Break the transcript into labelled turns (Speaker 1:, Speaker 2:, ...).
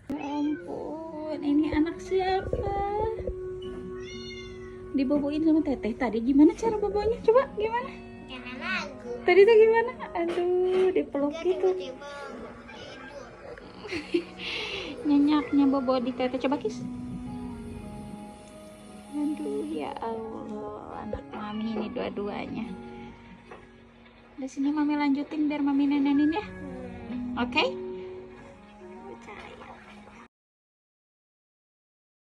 Speaker 1: Ampun, ini anak siapa? Diboboin sama teteh. Tadi gimana cara bobonya? Coba gimana? Tadi tuh gimana? Aduh, dipeluk gitu. Nyenyaknya bobo di teteh. Coba kis. Aduh, ya Allah, anak mami ini dua-duanya. Di sini mami lanjutin biar mami nenenin ya. Oke?